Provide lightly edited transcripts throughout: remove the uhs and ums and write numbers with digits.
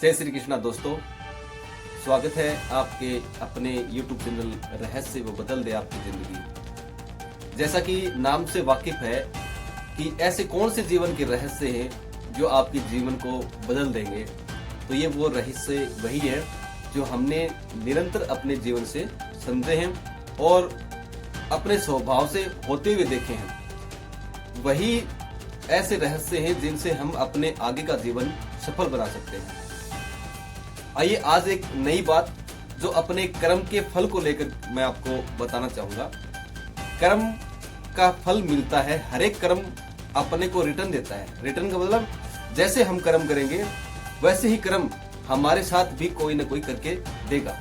जय श्री कृष्णा दोस्तों, स्वागत है आपके अपने YouTube चैनल रहस्य वो बदल दे आपकी जिंदगी। जैसा कि नाम से वाकिफ है कि ऐसे कौन से जीवन के रहस्य हैं जो आपके जीवन को बदल देंगे, तो ये वो रहस्य वही है जो हमने निरंतर अपने जीवन से समझे हैं और अपने स्वभाव से होते हुए देखे हैं। वही ऐसे रहस्य हैं जिनसे हम अपने आगे का जीवन सफल बना सकते हैं। आइए आज एक नई बात जो अपने कर्म के फल को लेकर मैं आपको बताना चाहूंगा। कर्म का फल मिलता है, हर एक कर्म अपने को रिटर्न देता है। रिटर्न का मतलब जैसे हम कर्म करेंगे वैसे ही कर्म हमारे साथ भी कोई ना कोई करके देगा।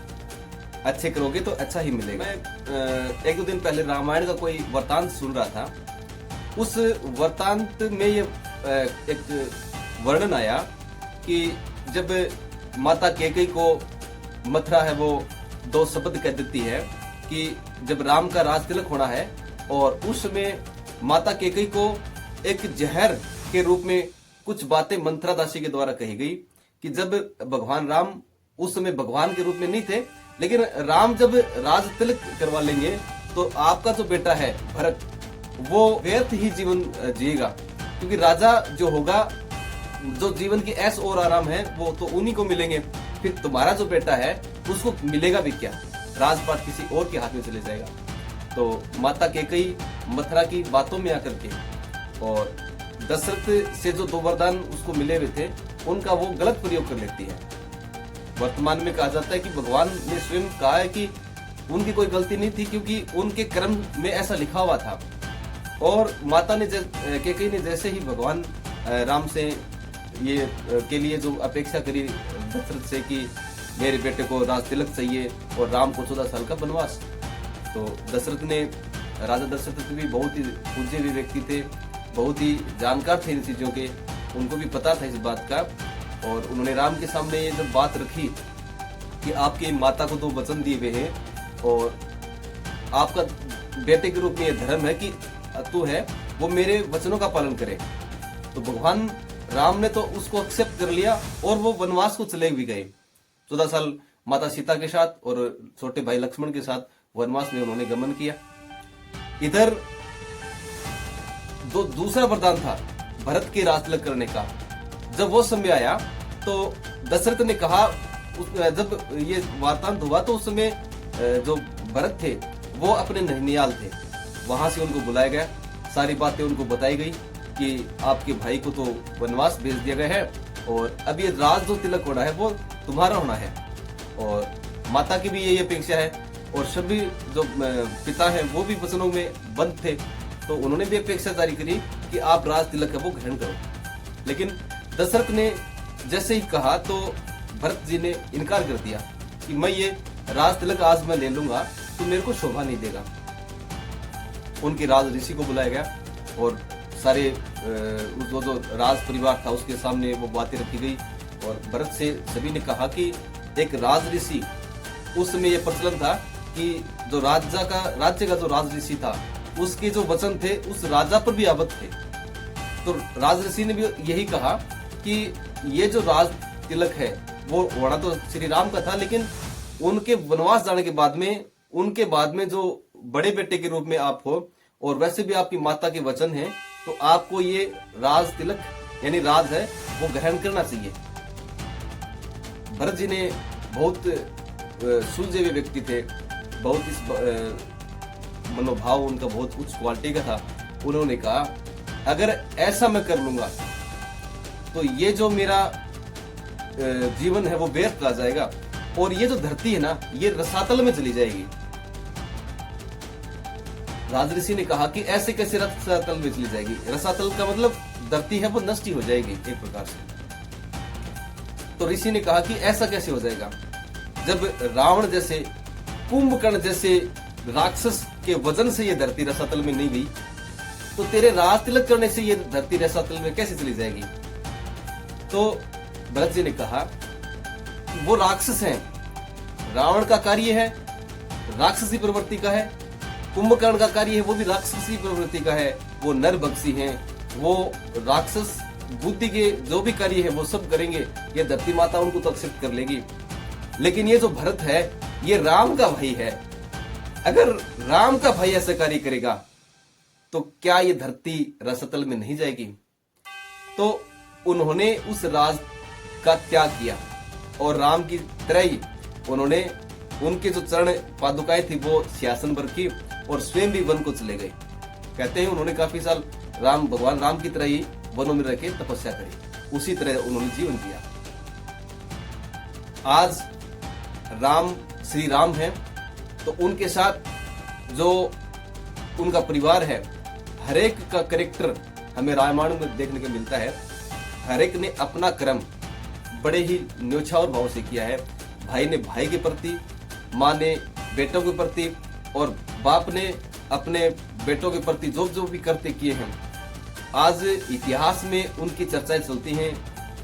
अच्छे करोगे तो अच्छा ही मिलेगा। मैं एक दो दिन पहले रामायण का कोई वृतांत सुन रहा था। उस वृतांत में ये एक वर्णन आया कि जब माता कैकेयी को मथुरा है वो दो शब्द कह देती है कि जब राम का राज तिलक होना है, और उस समय माता कैकेयी को एक जहर के रूप में कुछ बातें मंत्रा दासी के द्वारा कही गई कि जब भगवान राम उस समय भगवान के रूप में नहीं थे, लेकिन राम जब राज तिलक करवा लेंगे तो आपका जो बेटा है भरत वो व्यर्थ ही जीवन जिएगा, क्योंकि राजा जो होगा, जो जीवन की ऐश और आराम है वो तो उन्हीं को मिलेंगे। फिर तुम्हारा जो बेटा है उसको मिलेगा भी क्या, राजपाट किसी और के हाथ में चले जाएगा। तो माता कैकेयी मथुरा की बातों में आकर के और दशरथ से जो दो वरदान उसको मिले हुए थे उनका वो गलत प्रयोग कर लेती है। वर्तमान में कहा जाता है कि भगवान ने स्वयं कहा है कि उनकी कोई गलती नहीं थी, क्योंकि उनके कर्म में ऐसा लिखा हुआ था। और माता ने कैकेयी ने जैसे ही भगवान राम से ये के लिए जो अपेक्षा करी दशरथ से कि मेरे बेटे को राज तिलक चाहिए और राम को 14 साल का वनवास, तो दशरथ ने, राजा दशरथ भी बहुत ही पूज्य भी व्यक्ति थे, बहुत ही जानकार थे इन चीजों के, उनको भी पता था इस बात का। और उन्होंने राम के सामने ये जब बात रखी कि आपकी माता को 2 वचन दिए हुए हैं और आपका बेटे के रूप में ये धर्म है कि तू है वो मेरे वचनों का पालन करे, तो भगवान राम ने तो उसको एक्सेप्ट कर लिया और वो वनवास को चले भी गए। 14 साल माता सीता के साथ और छोटे भाई लक्ष्मण के साथ वनवास में उन्होंने गमन किया। इधर जो दूसरा वरदान था भरत के राज तिलक करने का, जब वो समय आया तो दशरथ ने कहा, जब ये वार्तांत हुआ तो उस समय जो भरत थे वो अपने ननिहाल थे, वहां से उनको बुलाया गया, सारी बातें उनको बताई गई कि आपके भाई को तो वनवास भेज दिया गया है और अब ये राज जो तिलक होना है वो तुम्हारा होना है। और माता की भी यही अपेक्षा है और सभी जो पिता हैं वो भी वचनों में बंद थे, तो उन्होंने भी अपेक्षा जारी करी कि आप राज तिलक है वो ग्रहण करो। लेकिन दशरथ ने जैसे ही कहा तो भरत जी ने इनकार कर दिया कि मैं ये राज तिलक आज मैं ले लूंगा तो मेरे को शोभा नहीं देगा। उनके राज ऋषि को बुलाया गया और सारे जो राज परिवार था उसके सामने वो बातें रखी गई और भरत से सभी ने कहा कि एक राज ऋषि, उस समय ये प्रचलन था कि जो राज्य का जो राज ऋषि था उसके जो वचन थे उस राजा पर भी आबद्ध थे। तो राज ऋषि ने भी यही कहा कि ये जो राज तिलक है वो होना तो श्री राम का था, लेकिन उनके वनवास जाने के बाद में, उनके बाद में जो बड़े बेटे के रूप में आप हो और वैसे भी आपकी माता के वचन है, तो आपको ये राज तिलक यानी राज है वो ग्रहण करना चाहिए। भरत जी ने बहुत सुलझे हुए व्यक्ति थे, बहुत इस मनोभाव उनका बहुत उच्च क्वालिटी का था। उन्होंने कहा अगर ऐसा मैं कर लूंगा तो ये जो मेरा जीवन है वो व्यर्थ का जाएगा और ये जो धरती है ना ये रसातल में चली जाएगी। राज ऋषि ने कहा कि ऐसे कैसे रसातल में चली जाएगी, रसातल का मतलब धरती है वो नष्ट ही हो जाएगी एक प्रकार से। तो ऋषि ने कहा कि ऐसा कैसे हो जाएगा, जब रावण जैसे, कुंभकर्ण जैसे राक्षस के वजन से ये धरती रसातल में नहीं गई, तो तेरे राज तिलक करने से ये धरती रसातल में कैसे चली जाएगी। तो भरत जी ने कहा वो राक्षस हैं, रावण का कार्य है राक्षसी प्रवृत्ति का है, कुंभकर्ण का कार्य है वो भी राक्षसी प्रवृत्ति का है, वो नरभक्षी हैं, वो राक्षस बुद्धि के जो भी कार्य है वो सब करेंगे, ये धरती माता उनको तो एक्सेप्ट कर लेगी। लेकिन ये जो भरत है ये राम का भाई है, अगर राम का भाई ऐसा कार्य करेगा तो क्या ये धरती रसतल में नहीं जाएगी? तो उन्होंने उस राज का त्याग किया और राम की तरह ही उन्होंने उनके जो चरण पादुकाएं थी वो सिंहासन पर की और स्वयं भी वन को चले गए। कहते हैं उन्होंने काफी साल भगवान राम की तरह ही वनों में रह के तपस्या करी, उसी तरह उन्होंने जीवन जिया। आज राम श्री राम है तो उनके साथ जो उनका परिवार है, हर एक का कैरेक्टर हमें रामायण में देखने को मिलता है। हर एक ने अपना कर्म बड़े ही न्योछावर भाव से किया है। भाई ने भाई के प्रति, माँ ने बेटों के प्रति और बाप ने अपने बेटों के प्रति जो जो भी करते किए हैं। आज इतिहास में उनकी चर्चाएं चलती हैं।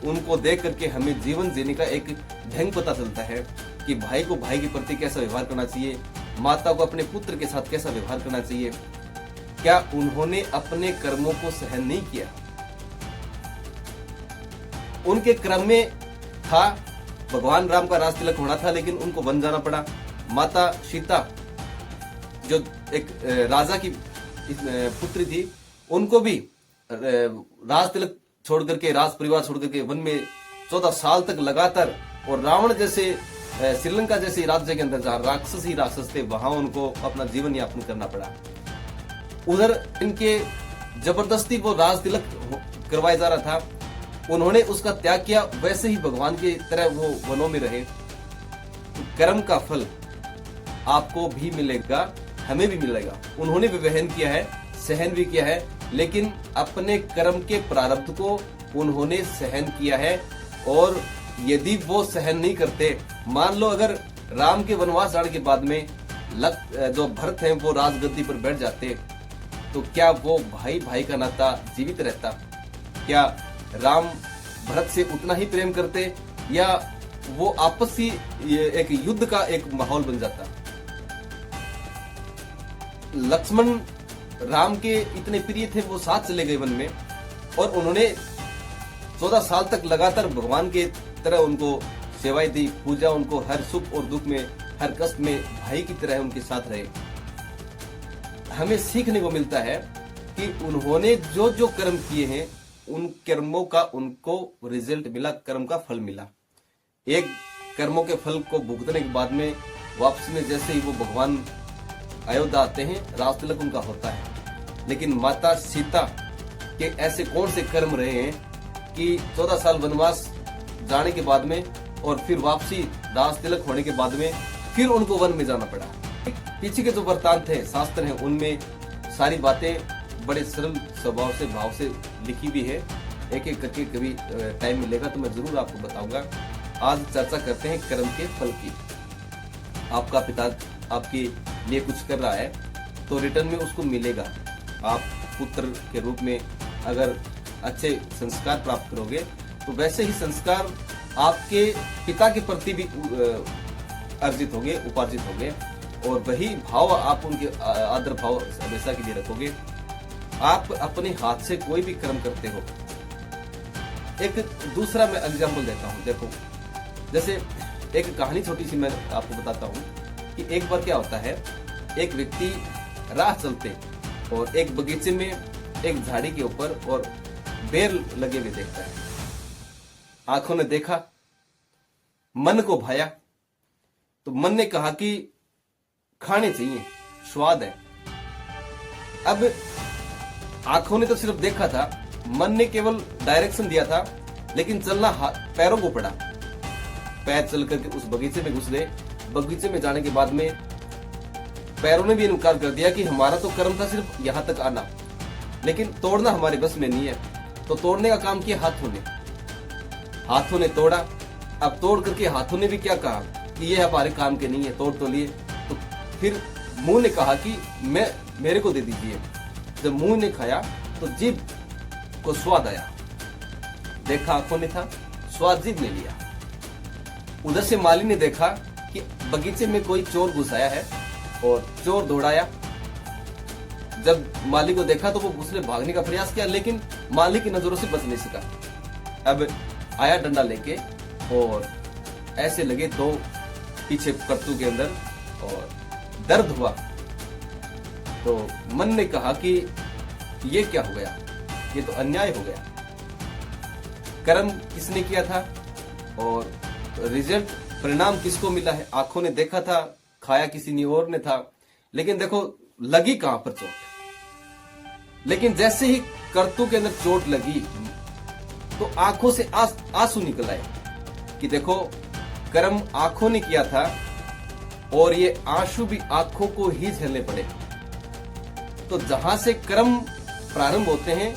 उनको देख करके हमें जीवन जीने का एक ढंग पता चलता है कि भाई को भाई के प्रति कैसा व्यवहार करना चाहिए, माता को अपने पुत्र के साथ कैसा व्यवहार करना चाहिए। क्या उन्होंने अपने कर्मों को सहन नहीं किया? उनके क्रम में था भगवान राम का राज तिलक होना था, लेकिन उनको वन जाना पड़ा। माता सीता जो एक राजा की पुत्री थी, उनको भी राज तिलक छोड़ करके, राज परिवार छोड़ करके वन में 14 साल तक लगातार, और रावण जैसे श्रीलंका जैसे राज्य के अंदर जहां राक्षस ही राक्षस थे, वहां उनको अपना जीवन यापन करना पड़ा। उधर इनके जबरदस्ती वो राज तिलक करवाया जा रहा था, उन्होंने उसका त्याग किया। वैसे ही भगवान की तरह वो वनों में रहे। तो कर्म का फल आपको भी मिलेगा, हमें भी मिलेगा। उन्होंने भी वहन किया है, सहन भी किया है, लेकिन अपने कर्म के प्रारब्ध को उन्होंने सहन किया है। और यदि वो सहन नहीं करते, मान लो अगर राम के वनवास जाने के बाद में जो भरत हैं वो राजगद्दी पर बैठ जाते, तो क्या वो भाई भाई का नाता जीवित रहता? क्या राम भरत से उतना ही प्रेम करते, या वो आपसी एक युद्ध का एक माहौल बन जाता? लक्ष्मण राम के इतने प्रिय थे, वो साथ चले गए वन में, और उन्होंने 14 साल तक लगातार भगवान के तरह उनको सेवाएं दी, पूजा, उनको हर सुख और दुख में, हर कष्ट में भाई की तरह उनके साथ रहे। हमें सीखने को मिलता है कि उन्होंने जो जो कर्म किए हैं, उन कर्मों का उनको रिजल्ट मिला, कर्म का फल मिला। एक कर्मों के फल को भुगतने के बाद में वापस में जैसे ही वो भगवान अयोध्या आते हैं, राज तिलक उनका होता है। लेकिन माता सीता के ऐसे कौन से कर्म रहे हैं कि 14 साल वनवास जाने के बाद में और फिर वापसी राज तिलक होने के बाद में फिर उनको वन में जाना पड़ा। पीछे के जो वृत्तांत है, शास्त्र हैं, उनमें सारी बातें बड़े सरल स्वभाव से, भाव से लिखी भी है। एक एक करके कभी टाइम मिलेगा तो मैं जरूर आपको बताऊंगा। आज चर्चा करते हैं कर्म के फल की। आपका पिता आपके लिए कुछ कर रहा है तो रिटर्न में उसको मिलेगा। आप पुत्र के रूप में अगर अच्छे संस्कार प्राप्त करोगे तो वैसे ही संस्कार आपके पिता के प्रति भी अर्जित होंगे, उपार्जित होंगे, और वही भाव आप उनके आदर भाव हमेशा के लिए रखोगे। आप अपने हाथ से कोई भी कर्म करते हो। एक दूसरा मैं एग्जाम्पल देता हूँ। देखो, जैसे एक कहानी छोटी सी मैं आपको बताता हूँ कि एक बार क्या होता है, एक व्यक्ति राह चलते और एक बगीचे में एक झाड़ी के ऊपर और बेर लगे हुए देखता है। आंखों ने देखा, मन को भाया, तो मन ने कहा कि खाने चाहिए, स्वाद है। अब आंखों ने तो सिर्फ देखा था, मन ने केवल डायरेक्शन दिया था, लेकिन चलना पैरों को पड़ा। पैर चल करके उस बगीचे में घुस गए। बगीचे में जाने के बाद में पैरों ने भी इनकार कर दिया कि हमारा तो कर्म था सिर्फ यहां तक आना, लेकिन तोड़ना हमारे बस में नहीं है। तो तोड़ने का काम किया हाथों ने। हाथों ने तोड़ा। अब तोड़ करके हाथों ने भी क्या कहा कि ये हमारे काम के नहीं है, तोड़ तो लिए। तो फिर मुंह ने कहा कि मेरे को दे दीजिए। जब मुंह ने खाया तो जीभ को स्वाद आया। देखा आंखों ने था, स्वाद जीभ ने लिया। उधर से माली ने देखा कि बगीचे में कोई चोर घुस आया है और चोर दौड़ाया। जब माली को देखा तो वो उसने भागने का प्रयास किया, लेकिन माली की नजरों से बच नहीं सका। अब आया डंडा लेके और ऐसे लगे दो पीछे करतू के अंदर और दर्द हुआ। तो मन ने कहा कि ये क्या हो गया, ये तो अन्याय हो गया। कर्म किसने किया था और रिजल्ट परिणाम किसको मिला है? आंखों ने देखा था, खाया किसी ने और ने था, लेकिन देखो लगी कहां पर चोट। लेकिन जैसे ही करतू के अंदर चोट लगी तो आंखों से आंसू निकल आए कि देखो कर्म आंखों ने किया था और ये आंसू भी आंखों को ही झेलने पड़े। तो जहां से कर्म प्रारंभ होते हैं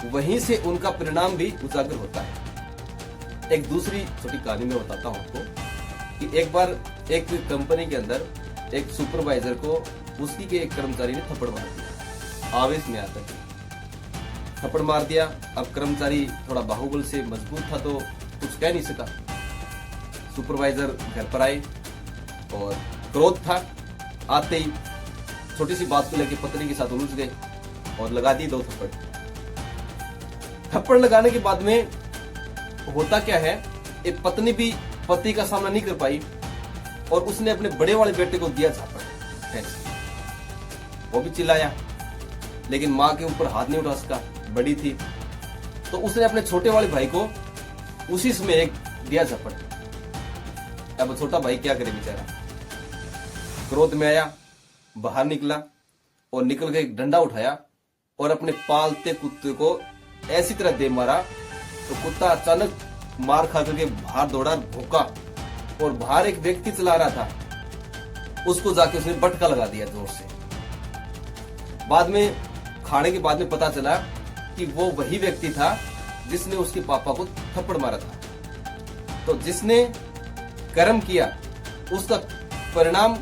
वहीं से उनका परिणाम भी उजागर होता है। एक दूसरी छोटी कहानी में बताता हूं आपको कि एक बार एक कंपनी के अंदर एक सुपरवाइजर को उसकी के एक कर्मचारी ने थप्पड़ मार दिया। आवेश में आता है, थप्पड़ मार दिया। अब कर्मचारी थोड़ा बाहुबल से मजबूत था तो कुछ कह नहीं सका। सुपरवाइजर घर पर आए और क्रोध था, आते ही छोटी सी बात को लेकर पत्नी के साथ उलझ गए और लगा दी 2 थप्पड़। थप्पड़ लगाने के बाद में होता क्या है, एक पत्नी भी पति का सामना नहीं कर पाई और उसने अपने बड़े वाले बेटे को दिया झापड़। वो भी चिल्लाया, लेकिन मां के ऊपर हाथ नहीं उठा सका, बड़ी थी। तो उसने अपने छोटे वाले भाई को उसी समय एक दिया झपड़। अब छोटा भाई क्या करे बेचारा, क्रोध में आया, बाहर निकला और निकल के एक डंडा उठाया और अपने पालते कुत्ते को ऐसी तरह दे मारा तो कुत्ता अचानक मार खा करके बाहर दौड़ा, भौंका और बाहर एक व्यक्ति चला रहा था, उसको जाके उसने बटका लगा दिया जोर से। बाद में खाने के बाद में पता चला कि वो वही व्यक्ति था जिसने उसके पापा को थप्पड़ मारा था। तो जिसने कर्म किया उसका परिणाम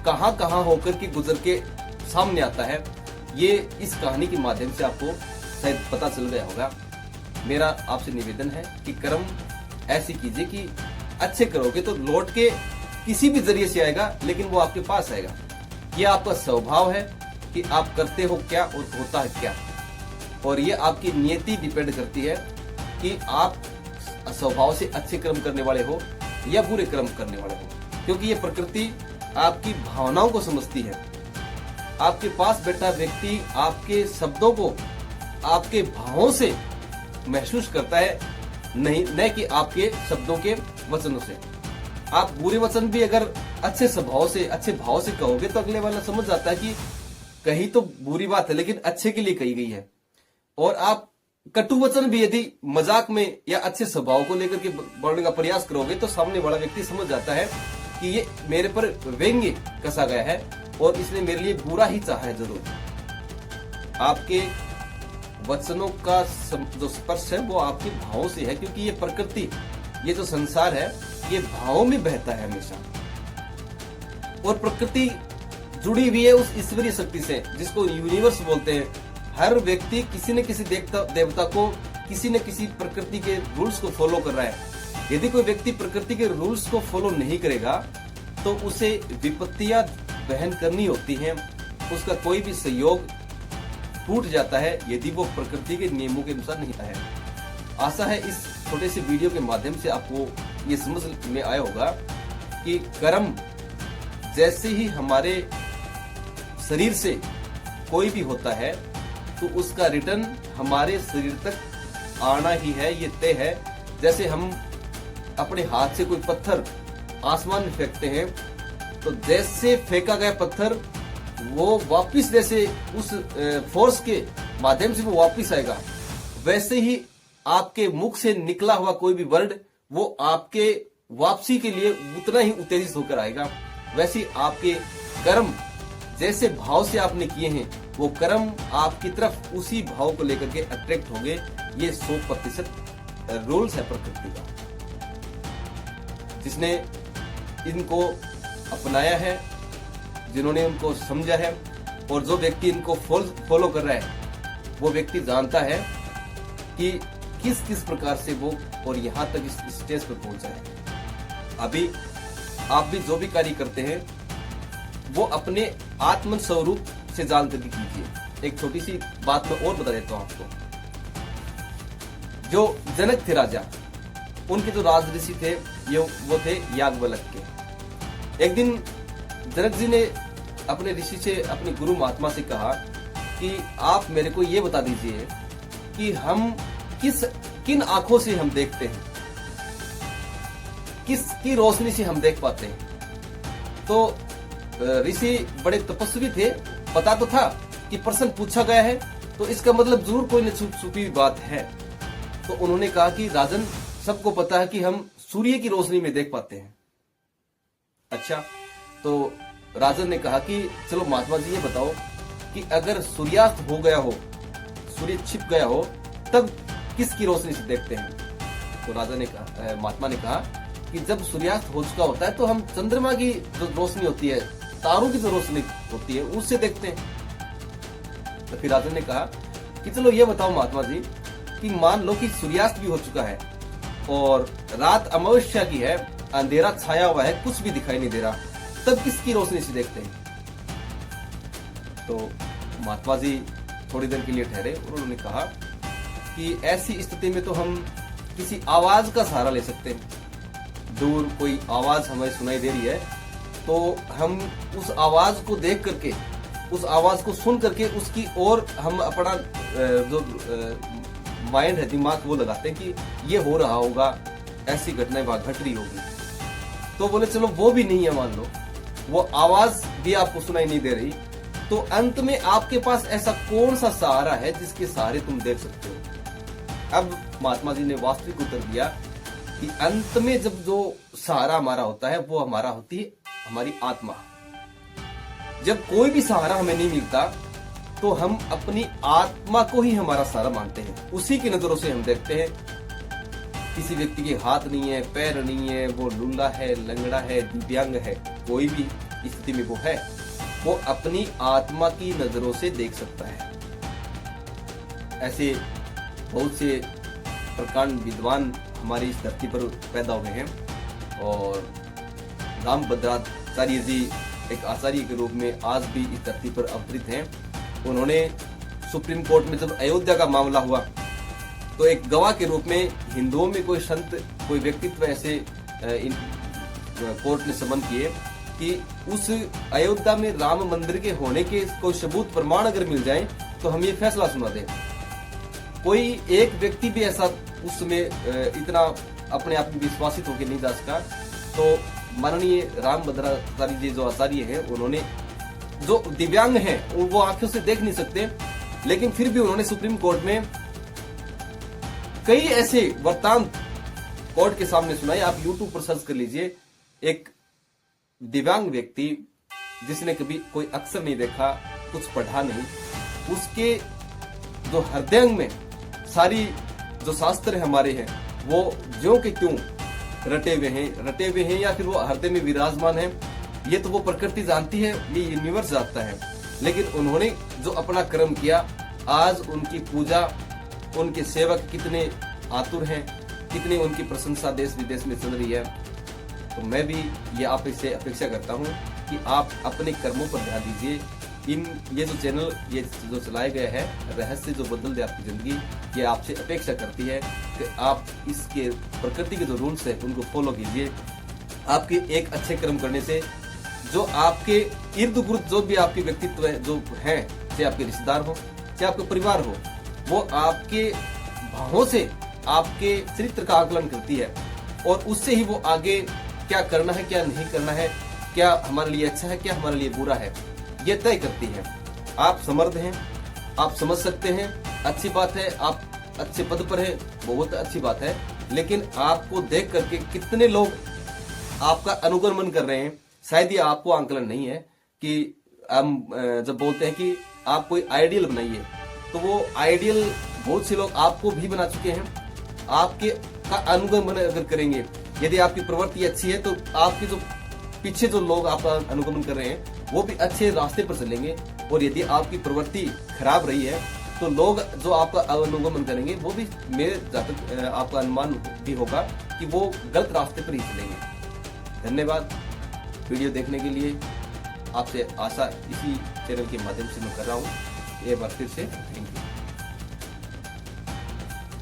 कहां कहां होकर के गुजर के सामने आता है, ये इस कहानी के माध्यम से आपको शायद पता चल गया होगा। मेरा आपसे निवेदन है कि कर्म ऐसी कीजिए कि अच्छे करोगे तो लौट के किसी भी जरिए से आएगा, लेकिन वो आपके पास आएगा। ये आपका स्वभाव है कि आप करते हो क्या और होता है क्या, और ये आपकी नियति डिपेंड करती है कि आप स्वभाव से अच्छे कर्म करने वाले हो या बुरे कर्म करने वाले हो, क्योंकि ये प्रकृति आपकी भावनाओं को समझती है। आपके पास बैठा व्यक्ति आपके शब्दों को आपके भावों से महसूस करता है, नहीं न कि आपके शब्दों के वचनों से। आप बुरे वचन भी अगर अच्छे स्वभाव से अच्छे भाव से कहोगे तो अगले वाला समझ जाता है कि कहीं तो बुरी बात है लेकिन अच्छे के लिए कही गई है। और आप कटु वचन भी यदि मजाक में या अच्छे स्वभाव को लेकर के बोलने का प्रयास करोगे तो सामने वाला व्यक्ति समझ जाता है कि ये मेरे पर व्यंग्य कसा गया है और इसने मेरे लिए बुरा ही चाहा है जरूर। आपके वचनों का जो स्पर्श है वो आपके भावों से है, क्योंकि ये प्रकृति, ये जो संसार है ये भावों में बहता है हमेशा। और प्रकृति जुड़ी हुई है उस ईश्वरीय शक्ति से जिसको यूनिवर्स बोलते हैं। हर व्यक्ति किसी न किसी देवता को, किसी न किसी प्रकृति के रूल्स को फॉलो कर रहा है। यदि कोई व्यक्ति प्रकृति के रूल्स को फॉलो नहीं करेगा तो उसे विपत्तियां वहन करनी होती हैं, उसका कोई भी सहयोग टूट जाता है यदि वो प्रकृति के नियमों के अनुसार नहीं है। आशा है इस छोटे से वीडियो के माध्यम से आपको ये समझ में आया होगा कि कर्म जैसे ही हमारे शरीर से कोई भी होता है तो उसका रिटर्न हमारे शरीर तक आना ही है, ये तय है। जैसे हम अपने हाथ से कोई पत्थर आसमान में फेंकते हैं तो जैसे फेंका गया पत्थर वो वापिस जैसे उस फोर्स के माध्यम से वो वापिस आएगा, वैसे ही आपके मुख से निकला हुआ कोई भी वर्ड वो आपके वापसी के लिए उतना ही उत्तेजित होकर आएगा। वैसे ही आपके कर्म जैसे भाव से आपने किए हैं वो कर्म आपकी तरफ उसी भाव को लेकर के अट्रैक्ट होंगे। ये 100% रूल्स है प्रकृति का। जिसने इनको अपनाया है, जिन्होंने उनको समझा है और जो व्यक्ति इनको फॉलो कर रहा है वो व्यक्ति जानता है कि किस किस प्रकार से वो और यहाँ तक इस स्टेज पर पहुंचा है। अभी आप भी जो भी कार्य करते हैं वो अपने आत्म स्वरूप से जानकारी कीजिए। एक छोटी सी बात मैं और बता देता हूं आपको। जो जनक थे राजा, उनके जो राज ऋषि थे वो थे याज्ञवल्क्य के। एक दिन जनक जी ने अपने ऋषि से, अपने गुरु महात्मा से कहा कि आप मेरे को ये बता दीजिए कि हम किन आंखों से हम देखते हैं, किसकी रोशनी से हम देख पाते हैं। तो ऋषि बड़े तपस्वी थे, पता तो था कि प्रश्न पूछा गया है तो इसका मतलब जरूर कोई न छुपी हुई बात है। तो उन्होंने कहा कि राजन, सबको पता है कि हम सूर्य की रोशनी में देख पाते हैं। अच्छा, तो राजन ने कहा कि चलो महात्मा जी ये बताओ कि अगर सूर्यास्त हो गया हो, सूर्य छिप गया हो, तब किसकी रोशनी से देखते हैं। तो महात्मा ने कहा कि जब सूर्यास्त हो चुका होता है तो हम चंद्रमा की जो रोशनी होती है, तारों की जो रोशनी होती है, उससे देखते हैं। तो फिर राजन ने कहा कि चलो ये बताओ महात्मा जी कि मान लो कि सूर्यास्त भी हो चुका है और रात अमावस्या की है, अंधेरा छाया हुआ है, कुछ भी दिखाई नहीं दे रहा, तब किसकी रोशनी से देखते हैं। तो महात्मा जी थोड़ी देर के लिए ठहरे और उन्होंने कहा कि ऐसी स्थिति में तो हम किसी आवाज का सहारा ले सकते हैं। दूर कोई आवाज हमें सुनाई दे रही है तो हम उस आवाज को देख करके, उस आवाज को सुन करके उसकी ओर हम अपना जो माइंड है, दिमाग, वो लगाते हैं कि ये हो रहा होगा, ऐसी घटनाएं वहां घट रही होगी। तो बोले चलो वो भी नहीं है, मान लो वो आवाज भी आपको सुनाई नहीं दे रही, तो अंत में आपके पास ऐसा कौन सा सहारा है जिसके सहारे तुम देख सकते हो। अब महात्मा जी ने वास्तविक उत्तर दिया कि अंत में जब जो सहारा हमारा होता है वो हमारा होती है हमारी आत्मा। जब कोई भी सहारा हमें नहीं मिलता तो हम अपनी आत्मा को ही हमारा सहारा मानते हैं, उसी की नजरों से हम देखते हैं। किसी व्यक्ति के हाथ नहीं है, पैर नहीं है, वो लूला है, लंगड़ा है, दिव्यांग है, कोई भी स्थिति में वो है, वो अपनी आत्मा की नजरों से देख सकता है। ऐसे बहुत से प्रकांड विद्वान हमारी इस धरती पर पैदा हुए हैं और रामभद्राचार्य जी एक आचार्य के रूप में आज भी इस धरती पर अवतरित हैं। उन्होंने सुप्रीम कोर्ट में जब अयोध्या का मामला हुआ तो एक गवाह के रूप में हिंदुओं में कोई संत, कोई व्यक्तित्व ऐसे कोर्ट ने समन किए कि उस अयोध्या में राम मंदिर के होने के कोई सबूत प्रमाण अगर मिल जाए तो हम ये फैसला सुना दें। कोई एक व्यक्ति भी ऐसा उसमें इतना अपने आप में विश्वासित होकर नहीं जा सका। तो माननीय रामभद्राचार्य जी जो आचार्य हैं, उन्होंने, जो दिव्यांग हैं, वो आंखों से देख नहीं सकते, लेकिन फिर भी उन्होंने सुप्रीम कोर्ट में कई ऐसे वृत्तांत कोर्ट के सामने सुनाए। आप यूट्यूब पर सर्च कर लीजिए, एक दिव्यांग व्यक्ति जिसने कभी कोई अक्षर नहीं देखा, कुछ पढ़ा नहीं, उसके जो हृदयंग में सारी जो शास्त्र हमारे हैं वो ज्यों के त्यों रटे हुए हैं या फिर वो हृदय में विराजमान है। ये तो वो प्रकृति जानती है, ये यूनिवर्स जानता है, लेकिन उन्होंने जो अपना कर्म किया, आज उनकी पूजा, उनके सेवक कितने आतुर हैं, कितनी उनकी प्रशंसा देश विदेश में चल रही है। तो मैं भी ये आप इससे अपेक्षा करता हूँ कि आप अपने कर्मों पर ध्यान दीजिए। ये जो चैनल ये जो चलाया गया है, रहस्य जो बदल दे आपकी जिंदगी, ये आपसे अपेक्षा करती है कि आप इसके प्रकृति के जो रूल्स है उनको फॉलो कीजिए। आपके एक अच्छे कर्म करने से जो आपके इर्द गिर्द जो भी आपके व्यक्तित्व है, जो है, चाहे आपके रिश्तेदार हो, चाहे आपका परिवार हो, वो आपके भावों से आपके चरित्र का आकलन करती है और उससे ही वो आगे क्या करना है, क्या नहीं करना है, क्या हमारे लिए अच्छा है, क्या हमारे लिए बुरा है, ये तय करती है। आप समर्थ हैं, आप समझ सकते हैं, अच्छी बात है, आप अच्छे पद पर हैं, बहुत अच्छी बात है, लेकिन आपको देख करके कितने लोग आपका अनुगमन कर रहे हैं, शायद ये आपको आंकलन नहीं है। कि हम जब बोलते हैं कि आप कोई आइडियल बनाइए, तो वो आइडियल बहुत से लोग आपको भी बना चुके हैं। आपके का अनुगमन अगर करेंगे, यदि आपकी प्रवृत्ति अच्छी है, तो आपके जो पीछे जो लोग आपका अनुगमन कर रहे हैं वो भी अच्छे रास्ते पर चलेंगे, और यदि आपकी प्रवृत्ति खराब रही है तो लोग जो आपका अनुगमन करेंगे वो भी, मेरे जहाँ तक आपका अनुमान भी होगा कि वो गलत रास्ते पर ही चलेंगे। धन्यवाद वीडियो देखने के लिए। आपसे आशा इसी चैनल के माध्यम से मैं कर रहा हूँ। एक बार फिर से